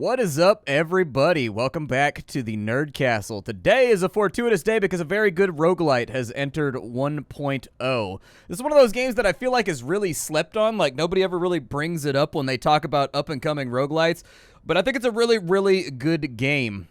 What is up, everybody? Welcome back to the Nerd Castle. Today is a fortuitous day because a very good roguelite has entered 1.0. This is one of those games that I feel like is really slept on. Like, nobody ever really brings it up when they talk about up-and-coming roguelites. But I think it's a really, really good game.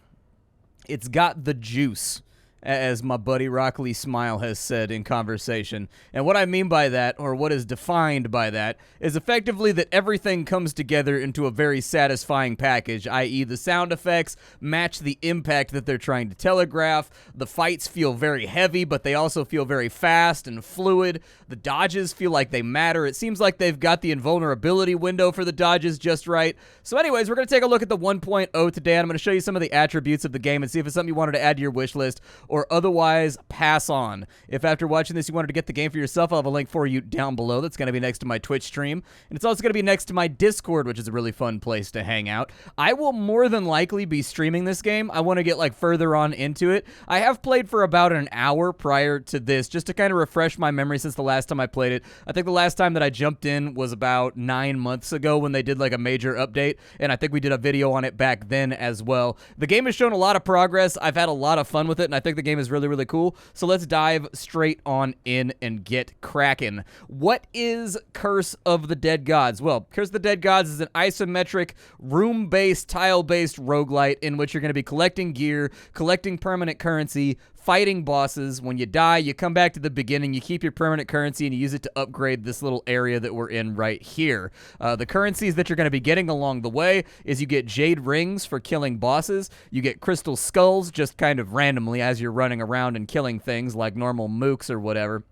It's got the juice, as my buddy Rockley Smile has said in conversation. And what I mean by that, or what is defined by that, is effectively that everything comes together into a very satisfying package, i.e. the sound effects match the impact that they're trying to telegraph, the fights feel very heavy, but they also feel very fast and fluid, the dodges feel like they matter, it seems like they've got the invulnerability window for the dodges just right. So anyways, we're going to take a look at the 1.0 today, and I'm going to show you some of the attributes of the game and see if it's something you wanted to add to your wish list, or otherwise pass on. If after watching this you wanted to get the game for yourself, I'll have a link for you down below that's going to be next to my Twitch stream, and it's also going to be next to my Discord, which is a really fun place to hang out. I will more than likely be streaming this game. I want to get like further on into it. I have played for about an hour prior to this just to kind of refresh my memory since the last time I played it. I think the last time that I jumped in was about 9 months ago when they did like a major update, and I think we did a video on it back then as well. The game has shown a lot of progress. I've had a lot of fun with it, and I think the game is really, really cool. So let's dive straight on in and get cracking. What is Curse of the Dead Gods? Well, Curse of the Dead Gods is an isometric, room-based, tile-based roguelite in which you're going to be collecting gear, collecting permanent currency, fighting bosses. When you die, you come back to the beginning, you keep your permanent currency, and you use it to upgrade this little area that we're in right here. The currencies that you're going to be getting along the way is you get jade rings for killing bosses, you get crystal skulls just kind of randomly as you're running around and killing things like normal mooks or whatever.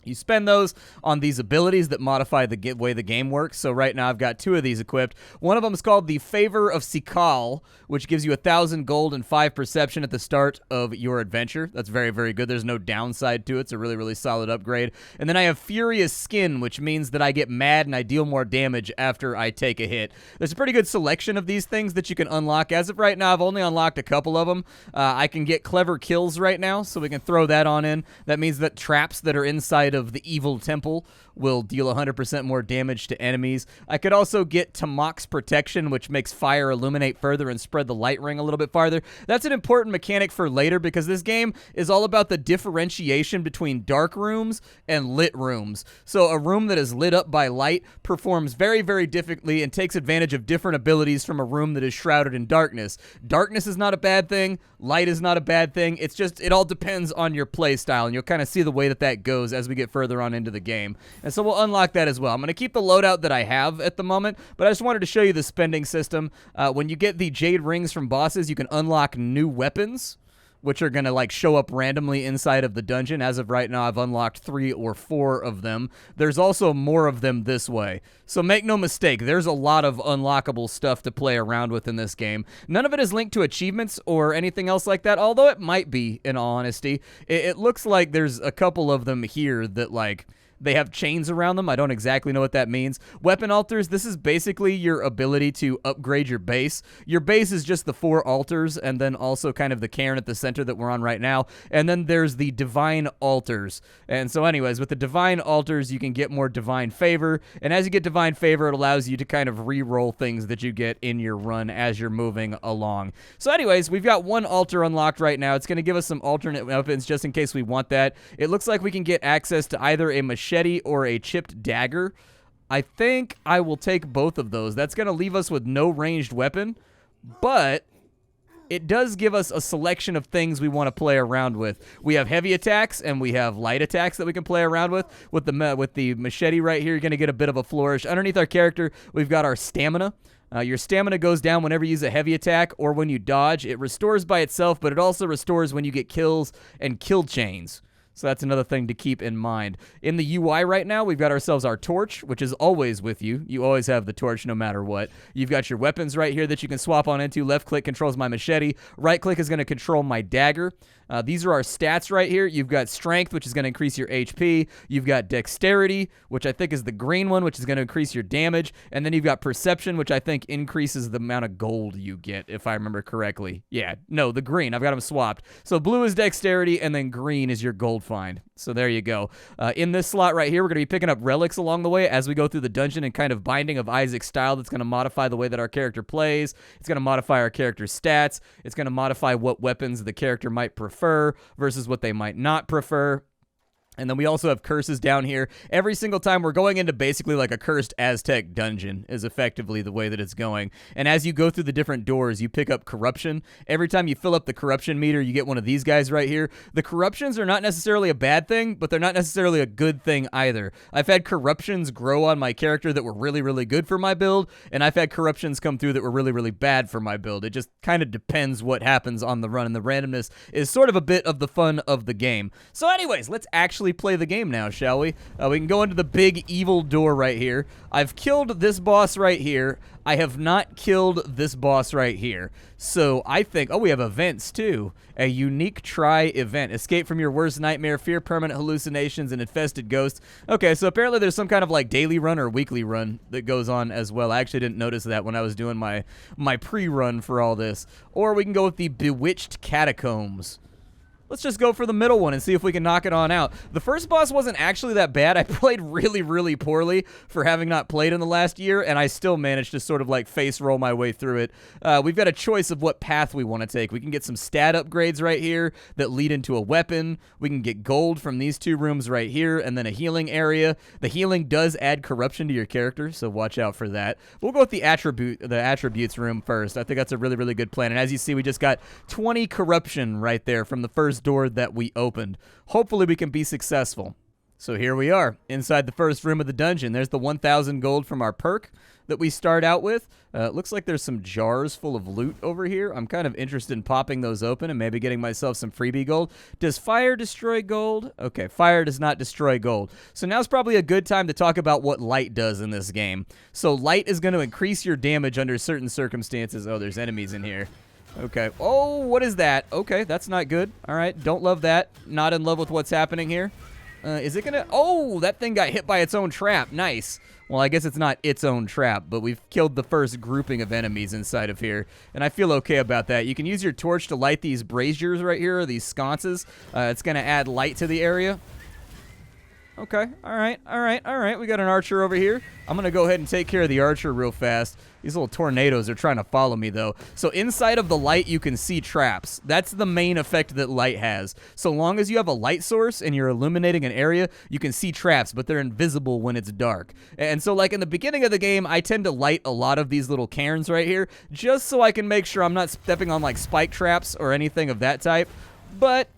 You spend those on these abilities that modify the way the game works. So right now I've got 2 of these equipped. One of them is called the Favor of Sikal, which gives you 1,000 gold and 5 perception at the start of your adventure. That's very, very good. There's no downside to it. It's a really, really solid upgrade. And then I have Furious Skin, which means that I get mad and I deal more damage after I take a hit. There's a pretty good selection of these things that you can unlock. As of right now, I've only unlocked a couple of them. I can get Clever Kills right now, so we can throw that on in. That means that traps that are inside of the evil temple will deal 100% more damage to enemies. I could also get Tamok's Protection, which makes fire illuminate further and spread the light ring a little bit farther. That's an important mechanic for later because this game is all about the differentiation between dark rooms and lit rooms. So a room that is lit up by light performs very, very differently and takes advantage of different abilities from a room that is shrouded in darkness. Darkness is not a bad thing. Light is not a bad thing. It's just, it all depends on your play style, and you'll kind of see the way that that goes as we get further on into the game. And so we'll unlock that as well. I'm going to keep the loadout that I have at the moment, but I just wanted to show you the spending system. When you get the jade rings from bosses, you can unlock new weapons, which are going to like show up randomly inside of the dungeon. As of right now, I've unlocked 3 or 4 of them. There's also more of them this way. So make no mistake, there's a lot of unlockable stuff to play around with in this game. None of it is linked to achievements or anything else like that, although it might be, in all honesty. It looks like there's a couple of them here that like they have chains around them. I don't exactly know what that means. Weapon altars, this is basically your ability to upgrade your base. Your base is just the 4 altars, and then also kind of the cairn at the center that we're on right now. And then there's the divine altars. And so anyways, with the divine altars, you can get more divine favor. And as you get divine favor, it allows you to kind of re-roll things that you get in your run as you're moving along. So anyways, we've got 1 altar unlocked right now. It's going to give us some alternate weapons just in case we want that. It looks like we can get access to either a machete or a chipped dagger. I think I will take both of those. That's going to leave us with no ranged weapon, but it does give us a selection of things we want to play around with. We have heavy attacks and we have light attacks that we can play around with. With the machete right here, you're going to get a bit of a flourish. Underneath our character, we've got our stamina. Your stamina goes down whenever you use a heavy attack or when you dodge. It restores by itself, but it also restores when you get kills and kill chains. So that's another thing to keep in mind. In the UI right now, we've got ourselves our torch, which is always with you. You always have the torch no matter what. You've got your weapons right here that you can swap on into. Left click controls my machete. Right click is going to control my dagger. These are our stats right here. You've got strength, which is going to increase your HP. You've got dexterity, which I think is the green one, which is going to increase your damage. And then you've got perception, which I think increases the amount of gold you get, if I remember correctly. Yeah, no, the green. I've got them swapped. So blue is dexterity, and then green is your gold find. So there you go. In this slot right here, we're going to be picking up relics along the way as we go through the dungeon and kind of Binding of Isaac's style that's going to modify the way that our character plays. It's going to modify our character's stats. It's going to modify what weapons the character might prefer versus what they might not prefer. And then we also have curses down here. Every single time we're going into basically like a cursed Aztec dungeon is effectively the way that it's going. And as you go through the different doors, you pick up corruption. Every time you fill up the corruption meter, you get one of these guys right here. The corruptions are not necessarily a bad thing, but they're not necessarily a good thing either. I've had corruptions grow on my character that were really, really good for my build, and I've had corruptions come through that were really, really bad for my build. It just kind of depends what happens on the run, and the randomness is sort of a bit of the fun of the game. So anyways, let's actually play the game now, shall we? We can go into the big evil door right here. I've killed this boss right here. I have not killed this boss right here. So I think, oh, we have events too. A unique try event. Escape from your worst nightmare, fear permanent hallucinations, and infested ghosts. Okay, so apparently there's some kind of like daily run or weekly run that goes on as well. I actually didn't notice that when I was doing my pre-run for all this. Or we can go with the Bewitched Catacombs. Let's just go for the middle one and see if we can knock it on out. The first boss wasn't actually that bad. I played really, really poorly for having not played in the last year, and I still managed to sort of like face roll my way through it. We've got a choice of what path we want to take. We can get some stat upgrades right here that lead into a weapon. We can get gold from these two rooms right here, and then a healing area. The healing does add corruption to your character, so watch out for that. We'll go with the attributes room first. I think that's a really, really good plan. And as you see, we just got 20 corruption right there from the first door that we opened. Hopefully we can be successful. So here we are inside the first room of the dungeon. There's the 1,000 gold from our perk that we start out with. Looks like there's some jars full of loot over here. I'm kind of interested in popping those open and maybe getting myself some freebie gold. Does fire destroy gold? Okay, fire does not destroy gold. So now's probably a good time to talk about what light does in this game. So light is going to increase your damage under certain circumstances. Oh, there's enemies in here. Okay. Oh, what is that? Okay, that's not good. All right, don't love that. Not in love with what's happening here. Is it gonna... Oh, that thing got hit by its own trap. Nice. Well, I guess it's not its own trap, but we've killed the first grouping of enemies inside of here, and I feel okay about that. You can use your torch to light these braziers right here, or these sconces. It's gonna add light to the area. Okay, all right. We got an archer over here. I'm going to go ahead and take care of the archer real fast. These little tornadoes are trying to follow me, though. So inside of the light, you can see traps. That's the main effect that light has. So long as you have a light source and you're illuminating an area, you can see traps, but they're invisible when it's dark. And so, like, in the beginning of the game, I tend to light a lot of these little cairns right here, just so I can make sure I'm not stepping on, like, spike traps or anything of that type. But,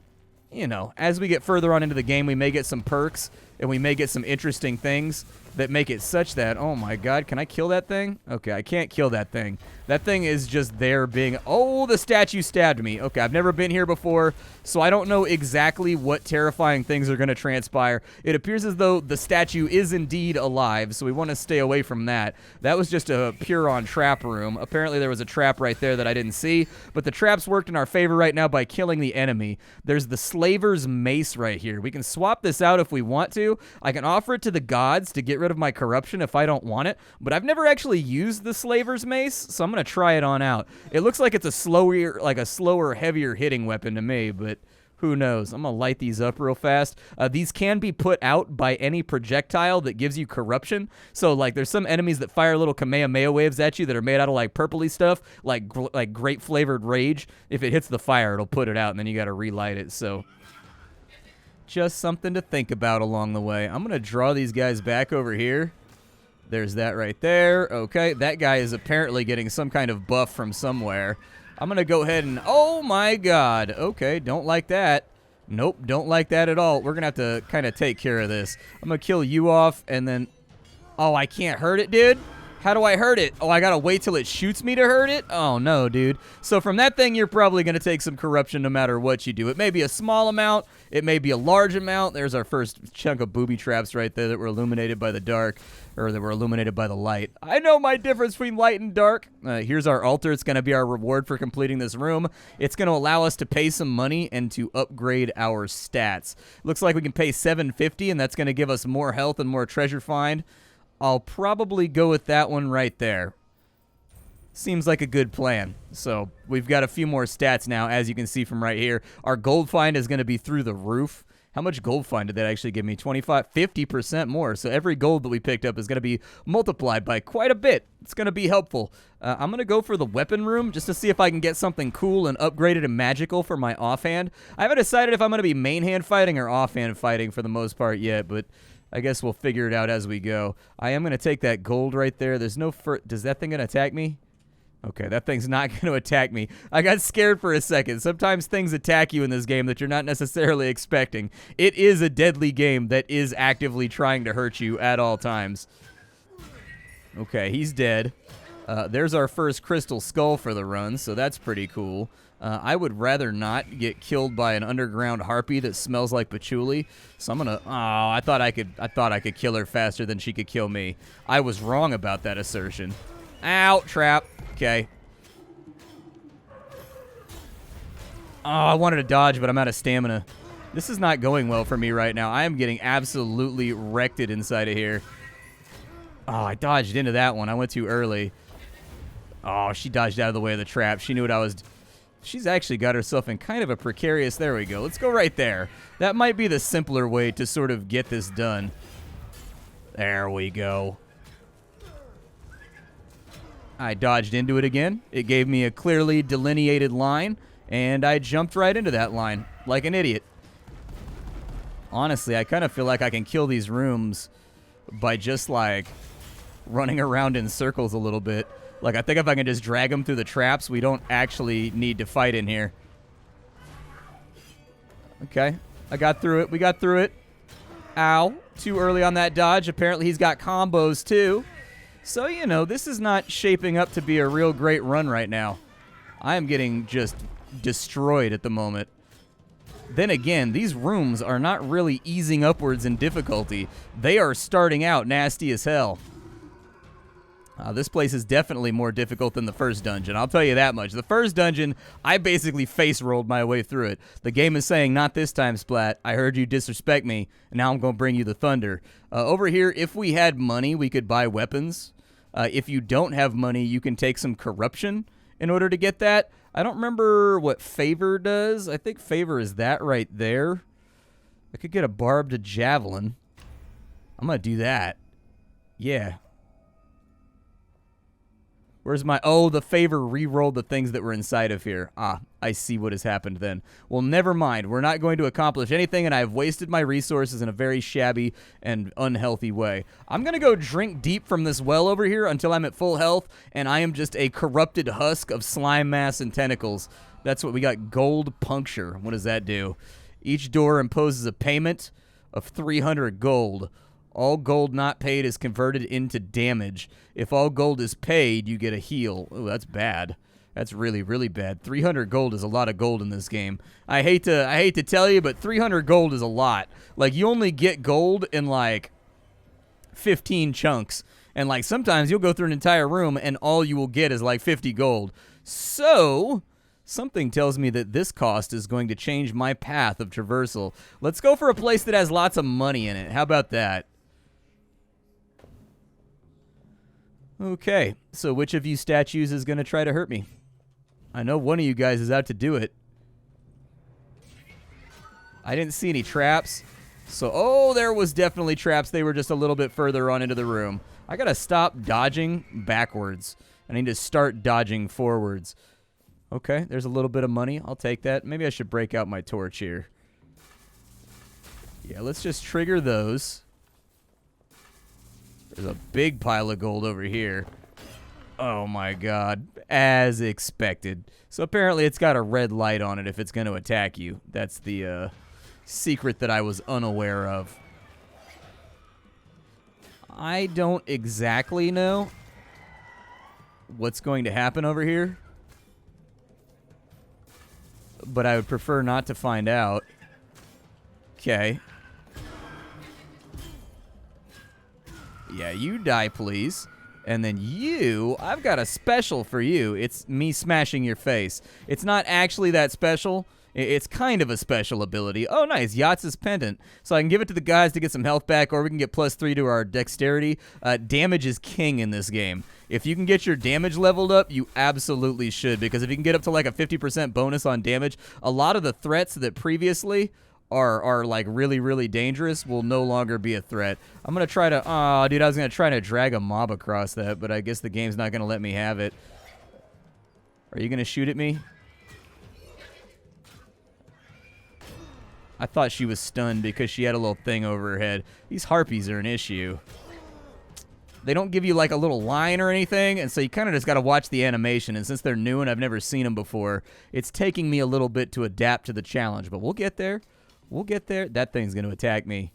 you know, as we get further on into the game, we may get some perks, and we may get some interesting things that make it such that, oh my god, can I kill that thing? Okay, I can't kill that thing. That thing is just there being, oh, the statue stabbed me. Okay, I've never been here before, so I don't know exactly what terrifying things are going to transpire. It appears as though the statue is indeed alive, so we want to stay away from that. That was just a pure-on trap room. Apparently there was a trap right there that I didn't see, but the traps worked in our favor right now by killing the enemy. There's the Slaver's Mace right here. We can swap this out if we want to. I can offer it to the gods to get rid of my corruption if I don't want it, but I've never actually used the Slaver's Mace, so I'm going to try it on out. It looks like it's a slower, heavier hitting weapon to me, but who knows? I'm going to light these up real fast. These can be put out by any projectile that gives you corruption. So, like, there's some enemies that fire little Kamehameha waves at you that are made out of, like, purpley stuff, like grape-flavored rage. If it hits the fire, it'll put it out, and then you got to relight it, so... Just something to think about along the way. I'm going to draw these guys back over here. There's that right there. Okay, that guy is apparently getting some kind of buff from somewhere. I'm going to go ahead and... Oh, my God. Okay, don't like that. Nope, don't like that at all. We're going to have to kind of take care of this. I'm going to kill you off, and then... Oh, I can't hurt it, dude? How do I hurt it? Oh, I gotta wait till it shoots me to hurt it? Oh, no, dude. So from that thing, you're probably gonna take some corruption no matter what you do. It may be a small amount. It may be a large amount. There's our first chunk of booby traps right there that were illuminated by the dark, or that were illuminated by the light. I know my difference between light and dark. Here's our altar. It's gonna be our reward for completing this room. It's gonna allow us to pay some money and to upgrade our stats. Looks like we can pay $750, and that's gonna give us more health and more treasure find. I'll probably go with that one right there. Seems like a good plan. So we've got a few more stats now, as you can see from right here. Our gold find is going to be through the roof. How much gold find did that actually give me? 25, 50% more. So every gold that we picked up is going to be multiplied by quite a bit. It's going to be helpful. I'm going to go for the weapon room just to see if I can get something cool and upgraded and magical for my offhand. I haven't decided if I'm going to be main hand fighting or offhand fighting for the most part yet, but I guess we'll figure it out as we go. I am going to take that gold right there. There's no does that thing going to attack me? Okay, that thing's not going to attack me. I got scared for a second. Sometimes things attack you in this game that you're not necessarily expecting. It is a deadly game that is actively trying to hurt you at all times. Okay, he's dead. There's our first crystal skull for the run, so that's pretty cool. I would rather not get killed by an underground harpy that smells like patchouli. So I'm gonna. Oh, I thought I could kill her faster than she could kill me. I was wrong about that assertion. Ow, trap. Okay. Oh, I wanted to dodge, but I'm out of stamina. This is not going well for me right now. I am getting absolutely wrecked inside of here. Oh, I dodged into that one. I went too early. Oh, she dodged out of the way of the trap. She knew what I was. She's actually got herself in kind of a precarious... There we go. Let's go right there. That might be the simpler way to sort of get this done. There we go. I dodged into it again. It gave me a clearly delineated line, and I jumped right into that line like an idiot. Honestly, I kind of feel like I can kill these rooms by just, like, running around in circles a little bit. Like, I think if I can just drag them through the traps, we don't actually need to fight in here. Okay. I got through it. We got through it. Ow. Too early on that dodge. Apparently he's got combos, too. So, you know, this is not shaping up to be a real great run right now. I am getting just destroyed at the moment. Then again, these rooms are not really easing upwards in difficulty. They are starting out nasty as hell. This place is definitely more difficult than the first dungeon. I'll tell you that much. The first dungeon, I basically face-rolled my way through it. The game is saying, not this time, Splat. I heard you disrespect me, and now I'm going to bring you the thunder. Over here, if we had money, we could buy weapons. If you don't have money, you can take some corruption in order to get that. I don't remember what favor does. I think favor is that right there. I could get a barbed javelin. I'm going to do that. Yeah. Where's my... Oh, the favor re-rolled the things that were inside of here. Ah, I see what has happened then. Well, never mind. We're not going to accomplish anything, and I've wasted my resources in a very shabby and unhealthy way. I'm going to go drink deep from this well over here until I'm at full health, and I am just a corrupted husk of slime mass and tentacles. That's what we got. Gold puncture. What does that do? Each door imposes a payment of 300 gold. All gold not paid is converted into damage. If all gold is paid, you get a heal. Oh, that's bad. That's really, really bad. 300 gold is a lot of gold in this game. I hate to tell you, but 300 gold is a lot. Like, you only get gold in, like, 15 chunks. And, like, sometimes you'll go through an entire room and all you will get is, like, 50 gold. So... something tells me that this cost is going to change my path of traversal. Let's go for a place that has lots of money in it. How about that? Okay, so which of you statues is going to try to hurt me? I know one of you guys is out to do it. I didn't see any traps. So, oh, there was definitely traps. They were just a little bit further on into the room. I got to stop dodging backwards. I need to start dodging forwards. Okay, there's a little bit of money. I'll take that. Maybe I should break out my torch here. Yeah, let's just trigger those. There's a big pile of gold over here. Oh my god. As expected. So apparently it's got a red light on it if it's going to attack you. That's the secret that I was unaware of. I don't exactly know what's going to happen over here. But I would prefer not to find out. Okay. Yeah, you die, please. And then you, I've got a special for you. It's me smashing your face. It's not actually that special. It's kind of a special ability. Oh, nice. Yachts' Pendant. So I can give it to the guys to get some health back, or we can get +3 to our dexterity. Damage is king in this game. If you can get your damage leveled up, you absolutely should, because if you can get up to like a 50% bonus on damage, a lot of the threats that previously are like really, really dangerous will no longer be a threat. I'm going to try to... Oh, dude, I was going to try to drag a mob across that, but I guess the game's not going to let me have it. Are you going to shoot at me? I thought she was stunned because she had a little thing over her head. These harpies are an issue. They don't give you like a little line or anything, and so you kind of just got to watch the animation. And since they're new and I've never seen them before, it's taking me a little bit to adapt to the challenge. But we'll get there. We'll get there. That thing's going to attack me.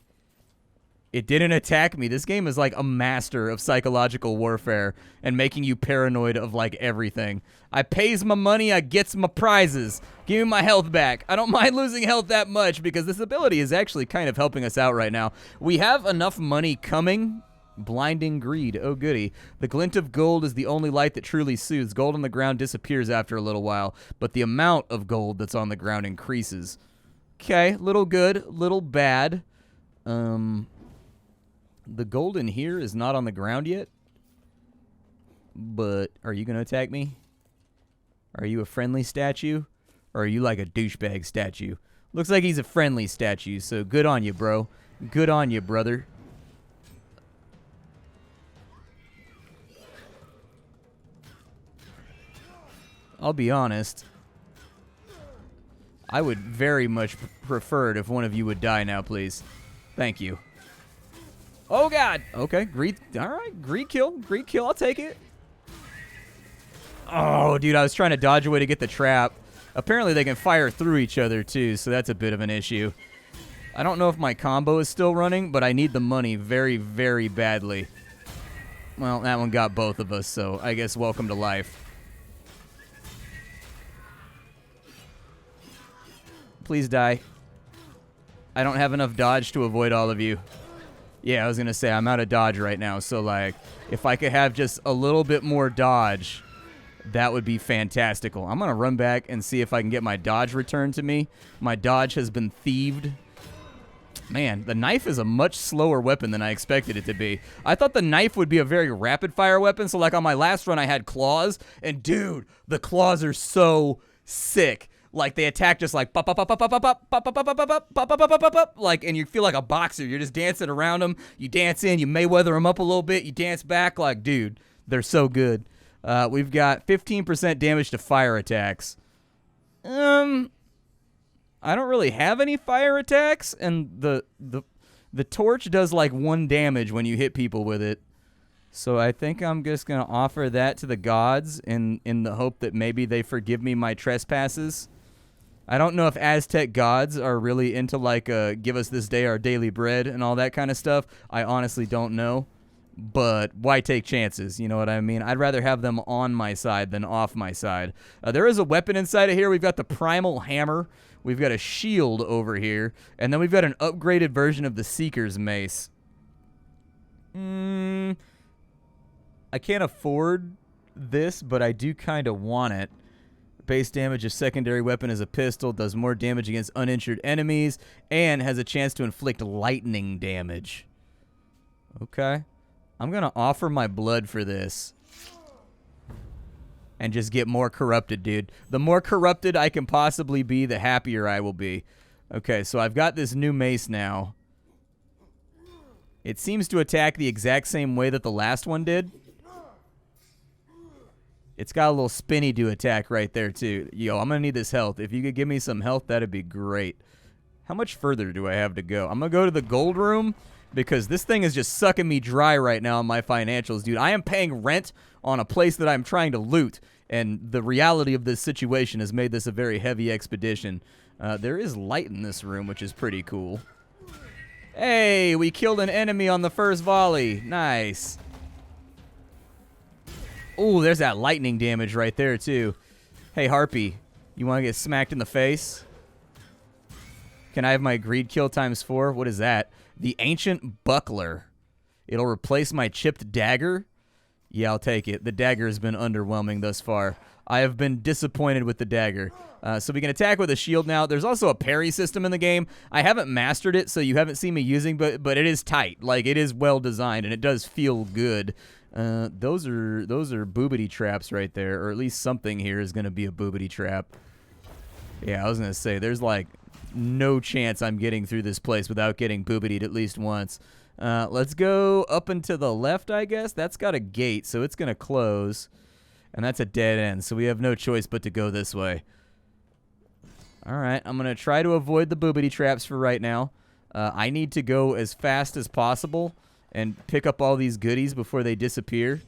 It didn't attack me. This game is like a master of psychological warfare and making you paranoid of like everything. I pays my money, I gets my prizes. Give me my health back. I don't mind losing health that much because this ability is actually kind of helping us out right now. We have enough money coming. Blinding greed. Oh, goody. The glint of gold is the only light that truly soothes. Gold on the ground disappears after a little while, but the amount of gold that's on the ground increases. Okay, little good, little bad. The gold in here is not on the ground yet. But are you going to attack me? Are you a friendly statue? Or are you like a douchebag statue? Looks like he's a friendly statue, so good on you, bro. Good on you, brother. I'll be honest. I would very much prefer it if one of you would die now, please. Thank you. Oh, God. Okay, greed. All right, greed kill. Greed kill. I'll take it. Oh, dude, I was trying to dodge away to get the trap. Apparently, they can fire through each other, too, so that's a bit of an issue. I don't know if my combo is still running, but I need the money very, very badly. Well, that one got both of us, so I guess welcome to life. Please die. I don't have enough dodge to avoid all of you. Yeah, I was going to say, I'm out of dodge right now. So, like, if I could have just a little bit more dodge, that would be fantastical. I'm going to run back and see if I can get my dodge returned to me. My dodge has been thieved. Man, the knife is a much slower weapon than I expected it to be. I thought the knife would be a very rapid-fire weapon. So, like, on my last run, I had claws. And, dude, the claws are so sick. Like, they attack just like pop, pop, pop, pop, pop, pop, pop, pop, pop, pop, pop, pop, pop, pop, pop, pop, like, and you feel like a boxer. You're just dancing around them. You dance in, you Mayweather them up a little bit, you dance back. Like, dude, they're so good. We've got 15% damage to fire attacks. I don't really have any fire attacks, and the torch does like 1 damage when you hit people with it. So I think I'm just gonna offer that to the gods in the hope that maybe they forgive me my trespasses. I don't know if Aztec gods are really into, like, give us this day our daily bread and all that kind of stuff. I honestly don't know. But why take chances? You know what I mean? I'd rather have them on my side than off my side. There is a weapon inside of here. We've got the Primal Hammer. We've got a shield over here. And then we've got an upgraded version of the Seeker's Mace. I can't afford this, but I do kind of want it. Base damage, a secondary weapon as a pistol, does more damage against uninjured enemies, and has a chance to inflict lightning damage. Okay. I'm going to offer my blood for this. And just get more corrupted, dude. The more corrupted I can possibly be, the happier I will be. Okay, so I've got this new mace now. It seems to attack the exact same way that the last one did. It's got a little spinny do attack right there, too. Yo, I'm going to need this health. If you could give me some health, that'd be great. How much further do I have to go? I'm going to go to the gold room because this thing is just sucking me dry right now on my financials, dude. I am paying rent on a place that I'm trying to loot, and the reality of this situation has made this a very heavy expedition. There is light in this room, which is pretty cool. Hey, we killed an enemy on the first volley. Nice. Oh, there's that lightning damage right there, too. Hey, Harpy, you want to get smacked in the face? Can I have my greed kill ×4? What is that? The Ancient Buckler. It'll replace my chipped dagger. Yeah, I'll take it. The dagger has been underwhelming thus far. I have been disappointed with the dagger. So we can attack with a shield now. There's also a parry system in the game. I haven't mastered it, so you haven't seen me using, but it is tight. Like, it is well designed, and it does feel good. Those are boobity traps right there, or at least something here is going to be a boobity trap. Yeah, I was going to say, there's like no chance I'm getting through this place without getting boobitied at least once. Let's go up and to the left, I guess. That's got a gate, so it's going to close. And that's a dead end, so we have no choice but to go this way. All right, I'm going to try to avoid the boobity traps for right now. I need to go as fast as possible and pick up all these goodies before they disappear.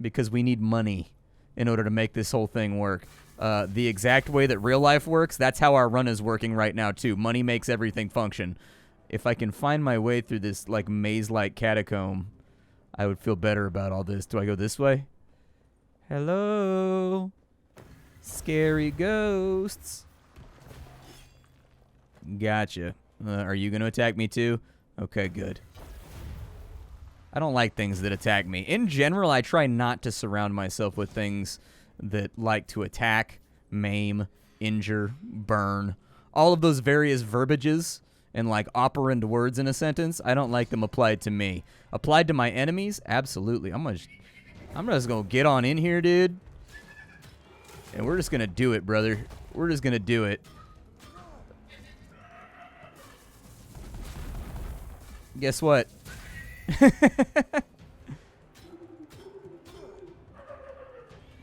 Because we need money in order to make this whole thing work. The exact way that real life works, that's how our run is working right now, too. Money makes everything function. If I can find my way through this, like, maze-like catacomb, I would feel better about all this. Do I go this way? Hello? Scary ghosts. Gotcha. Are you going to attack me too? Okay, good. I don't like things that attack me. In general, I try not to surround myself with things that like to attack, maim, injure, burn. All of those various verbiages and like operand words in a sentence, I don't like them applied to me. Applied to my enemies? Absolutely. I'm just gonna get on in here, dude. And we're just gonna do it, brother. We're just gonna do it. Guess what?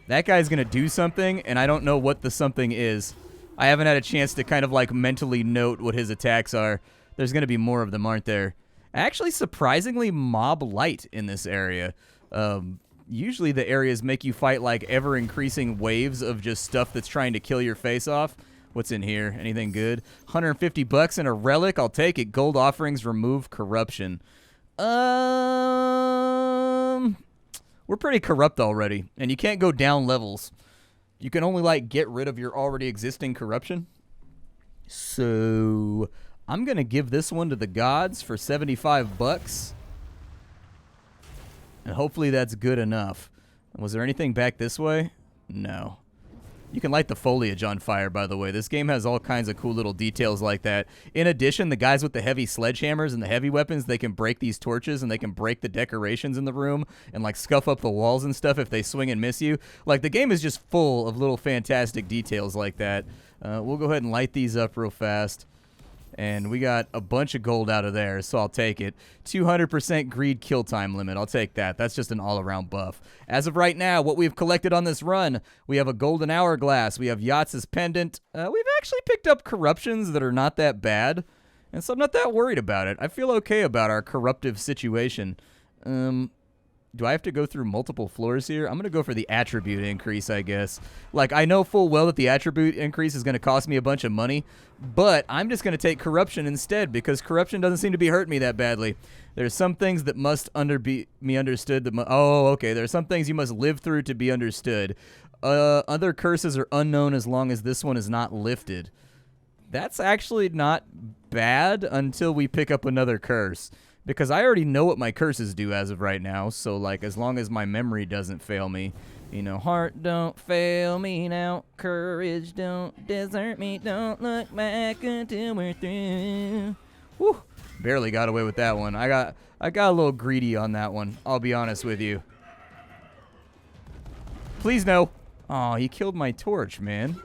That guy's gonna do something, and I don't know what the something is. I haven't had a chance to kind of like mentally note what his attacks are. There's gonna be more of them, aren't there? Actually, surprisingly mob light in this area. Usually the areas make you fight like ever-increasing waves of just stuff that's trying to kill your face off. What's in here? Anything good? 150 bucks and a relic? I'll take it. Gold offerings remove corruption. We're pretty corrupt already, and you can't go down levels. You can only, like, get rid of your already existing corruption. So I'm going to give this one to the gods for 75 bucks. And hopefully that's good enough. Was there anything back this way? No. You can light the foliage on fire, by the way. This game has all kinds of cool little details like that. In addition, the guys with the heavy sledgehammers and the heavy weapons, they can break these torches and they can break the decorations in the room and like scuff up the walls and stuff if they swing and miss you. Like, the game is just full of little fantastic details like that. We'll go ahead and light these up real fast. And we got a bunch of gold out of there, so I'll take it. 200% greed kill time limit. I'll take that. That's just an all-around buff. As of right now, what we've collected on this run, we have a golden hourglass. We have Yachts' pendant. We've actually picked up corruptions that are not that bad, and so I'm not that worried about it. I feel okay about our corruptive situation. Do I have to go through multiple floors here? I'm going to go for the attribute increase, I guess. Like, I know full well that the attribute increase is going to cost me a bunch of money, but I'm just going to take corruption instead because corruption doesn't seem to be hurting me that badly. There's some things that must be understood. Oh, okay. There are some things you must live through to be understood. Other curses are unknown as long as this one is not lifted. That's actually not bad until we pick up another curse. Because I already know what my curses do as of right now, so, like, as long as my memory doesn't fail me. You know, heart don't fail me now, courage don't desert me, don't look back until we're through. Whew, barely got away with that one. I got a little greedy on that one, I'll be honest with you. Please no. Aw, he killed my torch, man.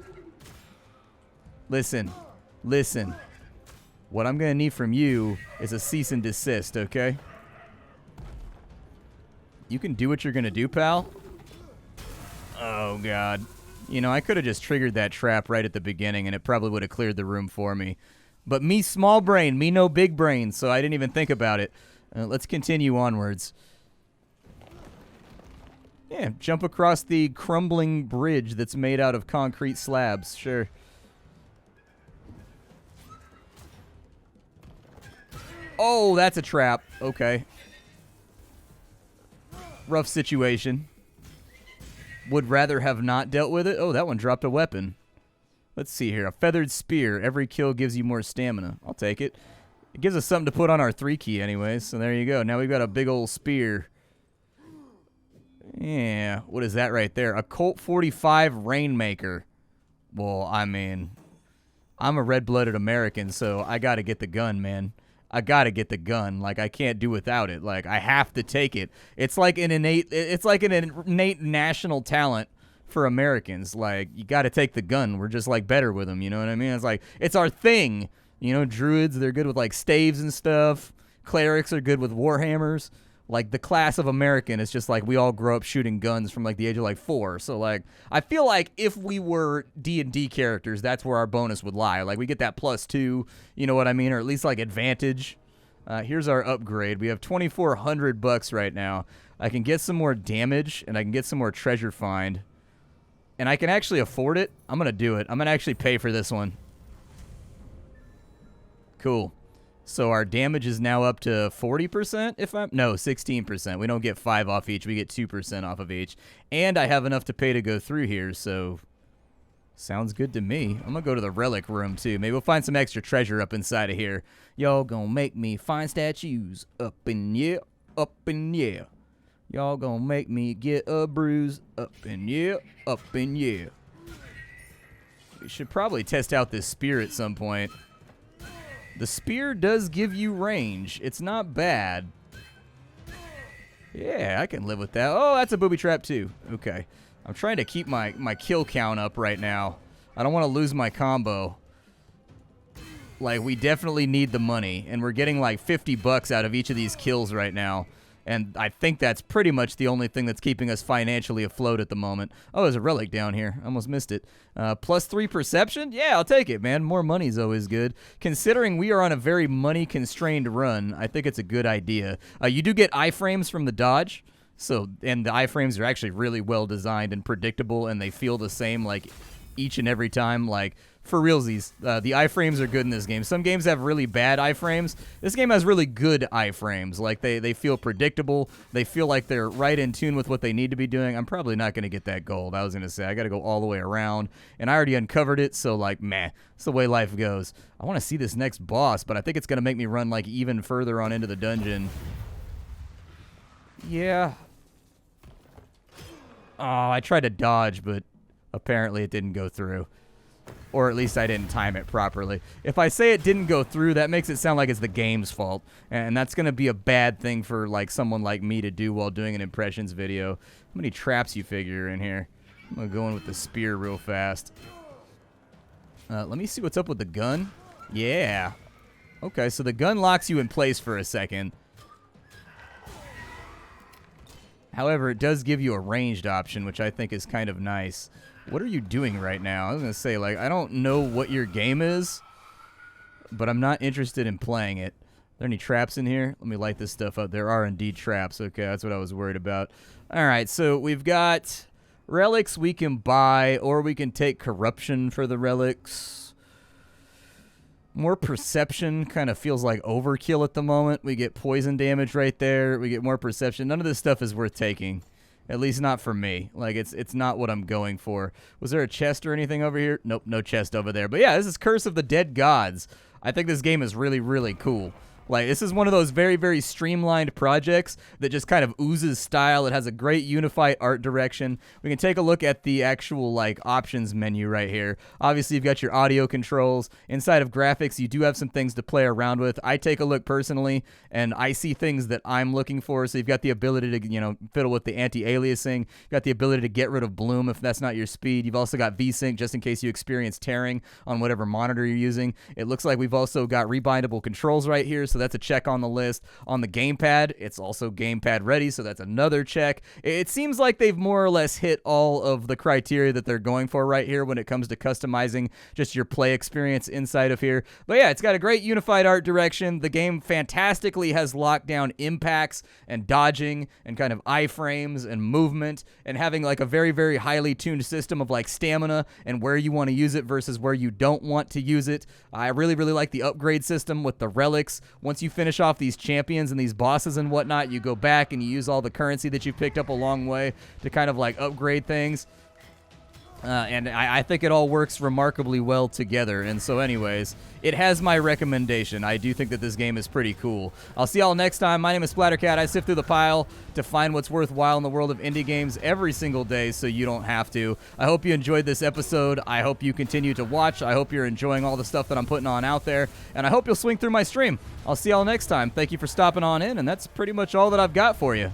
Listen. What I'm going to need from you is a cease and desist, okay? You can do what you're going to do, pal. Oh, God. You know, I could have just triggered that trap right at the beginning, and it probably would have cleared the room for me. But me small brain, me no big brain, so I didn't even think about it. Let's continue onwards. Yeah, jump across the crumbling bridge that's made out of concrete slabs, sure. Oh, that's a trap. Okay. Rough situation. Would rather have not dealt with it. Oh, that one dropped a weapon. Let's see here. A feathered spear. Every kill gives you more stamina. I'll take it. It gives us something to put on our 3 key anyways. So there you go. Now we've got a big old spear. Yeah. What is that right there? Occult 45 Rainmaker. Well, I mean, I'm a red-blooded American, so I got to get the gun, man. I got to get the gun. Like, I can't do without it. Like, I have to take it. It's like an innate national talent for Americans. Like, you got to take the gun. We're just, like, better with them, you know what I mean? It's like, it's our thing. You know, druids, they're good with, like, staves and stuff. Clerics are good with warhammers. Like, the class of American is just like we all grow up shooting guns from, like, the age of, like, 4. So, like, I feel like if we were D&D characters, that's where our bonus would lie. Like, we get that +2, you know what I mean? Or at least, like, advantage. Here's our upgrade. We have $2,400 right now. I can get some more damage, and I can get some more treasure find. And I can actually afford it. I'm going to do it. I'm going to actually pay for this one. Cool. So our damage is now up to 40%, no, 16%. We don't get 5 off each. We get 2% off of each. And I have enough to pay to go through here, so sounds good to me. I'm going to go to the relic room, too. Maybe we'll find some extra treasure up inside of here. Y'all gonna make me find statues up in yeah, up in yeah. Y'all gonna make me get a bruise up in yeah, up in yeah. We should probably test out this spear at some point. The spear does give you range. It's not bad. Yeah, I can live with that. Oh, that's a booby trap too. Okay. I'm trying to keep my kill count up right now. I don't want to lose my combo. Like, we definitely need the money, and we're getting like $50 out of each of these kills right now. And I think that's pretty much the only thing that's keeping us financially afloat at the moment. Oh, there's a relic down here. Almost missed it. +3 perception? Yeah, I'll take it, man. More money's always good. Considering we are on a very money-constrained run, I think it's a good idea. You do get iframes from the dodge. And the iframes are actually really well designed and predictable, and they feel the same like each and every time. Like, for realsies, the iframes are good in this game. Some games have really bad iframes. This game has really good iframes. Like, they feel predictable. They feel like they're right in tune with what they need to be doing. I'm probably not going to get that gold. I was going to say, I got to go all the way around. And I already uncovered it, so, like, meh. It's the way life goes. I want to see this next boss, but I think it's going to make me run, like, even further on into the dungeon. Yeah. Oh, I tried to dodge, but apparently it didn't go through. Or at least I didn't time it properly. If I say it didn't go through, that makes it sound like it's the game's fault. And that's going to be a bad thing for like someone like me to do while doing an impressions video. How many traps you figure in here? I'm going to go in with the spear real fast. Let me see what's up with the gun. Yeah. Okay, so the gun locks you in place for a second. However, it does give you a ranged option, which I think is kind of nice. What are you doing right now? I was going to say, like, I don't know what your game is, but I'm not interested in playing it. Are there any traps in here? Let me light this stuff up. There are indeed traps. Okay, that's what I was worried about. All right, so we've got relics we can buy, or we can take corruption for the relics. More perception kind of feels like overkill at the moment. We get poison damage right there. We get more perception. None of this stuff is worth taking. At least not for me. Like, it's not what I'm going for. Was there a chest or anything over here? Nope, no chest over there. But yeah, this is Curse of the Dead Gods. I think this game is really, really cool. Like, this is one of those very, very streamlined projects that just kind of oozes style. It has a great unified art direction. We can take a look at the actual, like, options menu right here. Obviously, you've got your audio controls. Inside of graphics, you do have some things to play around with. I take a look personally, and I see things that I'm looking for. So you've got the ability to, you know, fiddle with the anti-aliasing. You've got the ability to get rid of bloom if that's not your speed. You've also got VSync just in case you experience tearing on whatever monitor you're using. It looks like we've also got rebindable controls right here, so that's a check on the list. On the gamepad, it's also gamepad ready, so that's another check. It seems like they've more or less hit all of the criteria that they're going for right here when it comes to customizing just your play experience inside of here. But yeah, it's got a great unified art direction. The game fantastically has locked down impacts and dodging and kind of iframes and movement and having like a very, very highly tuned system of like stamina and where you want to use it versus where you don't want to use it. I really, really like the upgrade system with the relics. once you finish off these champions and these bosses and whatnot, you go back and you use all the currency that you've picked up along the way to kind of like upgrade things. And I think it all works remarkably well together. And so anyways, it has my recommendation. I do think that this game is pretty cool. I'll see y'all next time. My name is Splattercat. I sift through the pile to find what's worthwhile in the world of indie games every single day so you don't have to. I hope you enjoyed this episode. I hope you continue to watch. I hope you're enjoying all the stuff that I'm putting on out there. And I hope you'll swing through my stream. I'll see y'all next time. Thank you for stopping on in. And that's pretty much all that I've got for you.